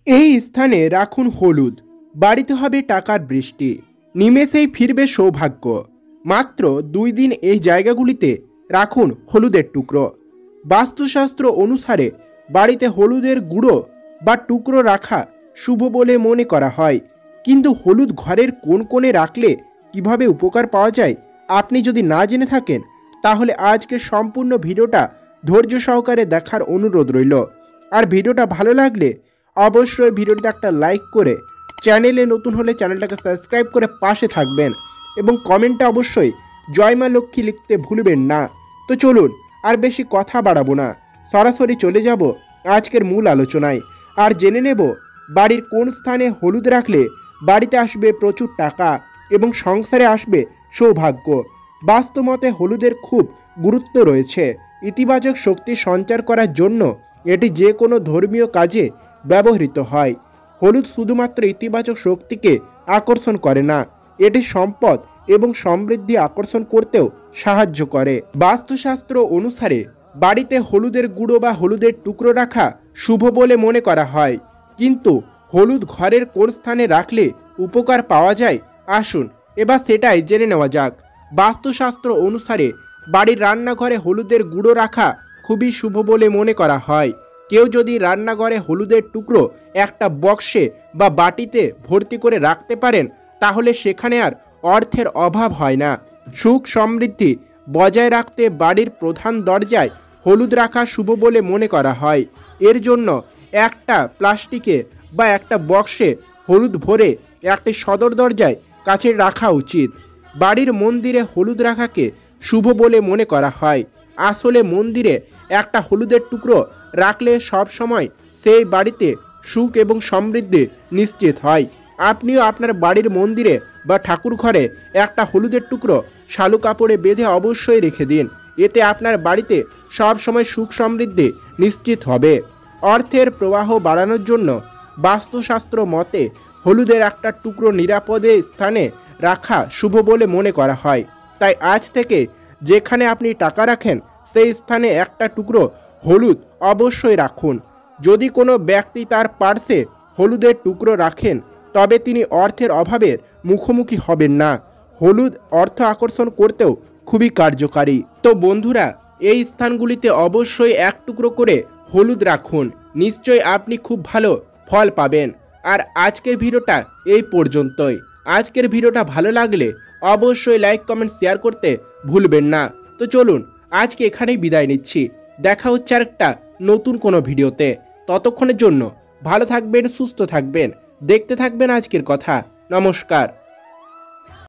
এই স্থানে রাখুন হলুদ। বাড়িতে হবে টাকার বৃষ্টি, নিমেষেই ফিরবে সৌভাগ্য। মাত্র 2 দিন এই জায়গাগুলিতে রাখুন হলুদের টুকরো। বাস্তুশাস্ত্র অনুসারে বাড়িতে হলুদের গুঁড়ো বা টুকরো রাখা শুভ বলে মনে করা হয়। কিন্তু হলুদ ঘরের কোন কোণে রাখলে কিভাবে উপকার পাওয়া যায় আপনি যদি না জেনে থাকেন, তাহলে আজকের সম্পূর্ণ ভিডিওটা ধৈর্য সহকারে দেখার অনুরোধ রইল। আর ভিডিওটা ভালো লাগলে অবশ্যই ভিডিওতে একটা লাইক করে, চ্যানেলে নতুন হলে চ্যানেলটাকে সাবস্ক্রাইব করে পাশে থাকবেন এবং কমেন্টে অবশ্যই জয় মা লক্ষ্মী লিখতে ভুলবেন না। তো চলুন আর বেশি কথা বাড়াবো না, সরাসরি চলে যাব আজকের মূল আলোচনায়। আর জেনে নেব বাড়ির কোন স্থানে হলুদ রাখলে বাড়িতে আসবে প্রচুর টাকা এবং সংসারে আসবে সৌভাগ্য। বাস্তবমতে হলুদের খুব গুরুত্ব রয়েছে। ইতিবাচক শক্তি সঞ্চার করার জন্য এটি যে কোনো ধর্মীয় কাজে ব্যবহৃত হয়। হলুদ শুধুমাত্র ইতিবাচক শক্তিকে আকর্ষণ করে না, এটি সম্পদ এবং সমৃদ্ধি আকর্ষণ করতেও সাহায্য করে। বাস্তুশাস্ত্র অনুসারে বাড়িতে হলুদের গুঁড়ো বা হলুদের টুকরো রাখা শুভ বলে মনে করা হয়। কিন্তু হলুদ ঘরের কোন স্থানে রাখলে উপকার পাওয়া যায়, আসুন এবার সেটাই জেনে নেওয়া যাক। বাস্তুশাস্ত্র অনুসারে বাড়ির রান্নাঘরে হলুদের গুঁড়ো রাখা খুবই শুভ বলে মনে করা হয়। কেউ যদি রান্নাঘরে হলুদের টুকরো একটা বক্সে বা বাটিতে ভর্তি করে রাখতে পারেন, তাহলে সেখানে আর অর্থের অভাব হয় না। সুখ সমৃদ্ধি বজায় রাখতে বাড়ির প্রধান দরজায় হলুদ রাখা শুভ বলে মনে করা হয়। এর জন্য একটা প্লাস্টিকে বা একটা বক্সে হলুদ ভরে একটি সদর দরজায় কাছে রাখা উচিত। বাড়ির মন্দিরে হলুদ রাখাকে শুভ বলে মনে করা হয়। আসলে মন্দিরে একটা হলুদের টুকরো রাখলে সব সময় সেই বাড়িতে সুখ এবং সমৃদ্ধি নিশ্চিত হয়। আপনিও আপনার বাড়ির মন্দিরে বা ঠাকুর ঘরে একটা হলুদের টুকরো শালু কাপড়ে বেঁধে অবশ্যই রেখে দিন। এতে আপনার বাড়িতে সব সময় সুখ সমৃদ্ধি নিশ্চিত হবে। অর্থের প্রবাহ বাড়ানোর জন্য বাস্তুশাস্ত্র মতে হলুদের একটা টুকরো নিরাপদে স্থানে রাখা শুভ বলে মনে করা হয়। তাই আজ থেকে যেখানে আপনি টাকা রাখেন সেই স্থানে একটা টুকরো হলুদ অবশ্যই রাখুন। যদি কোনো ব্যক্তি তার পার্সে হলুদের টুকরো রাখেন, তবে তিনি অর্থের অভাবের মুখোমুখি হবেন না। হলুদ অর্থ আকর্ষণ করতেও খুবই কার্যকারী। তো বন্ধুরা, এই স্থানগুলিতে অবশ্যই এক টুকরো করে হলুদ রাখুন, নিশ্চয়ই আপনি খুব ভালো ফল পাবেন। আর আজকের ভিডিওটা এই পর্যন্তই। আজকের ভিডিওটা ভালো লাগলে অবশ্যই লাইক কমেন্ট শেয়ার করতে ভুলবেন না। তো চলুন আজকে এখানেই বিদায় নিচ্ছি। দেখা হচ্ছে আরেকটা নতুন কোনো ভিডিওতে। ততক্ষণের জন্য ভালো থাকবেন, সুস্থ থাকবেন, দেখতে থাকবেন আজকের কথা। নমস্কার।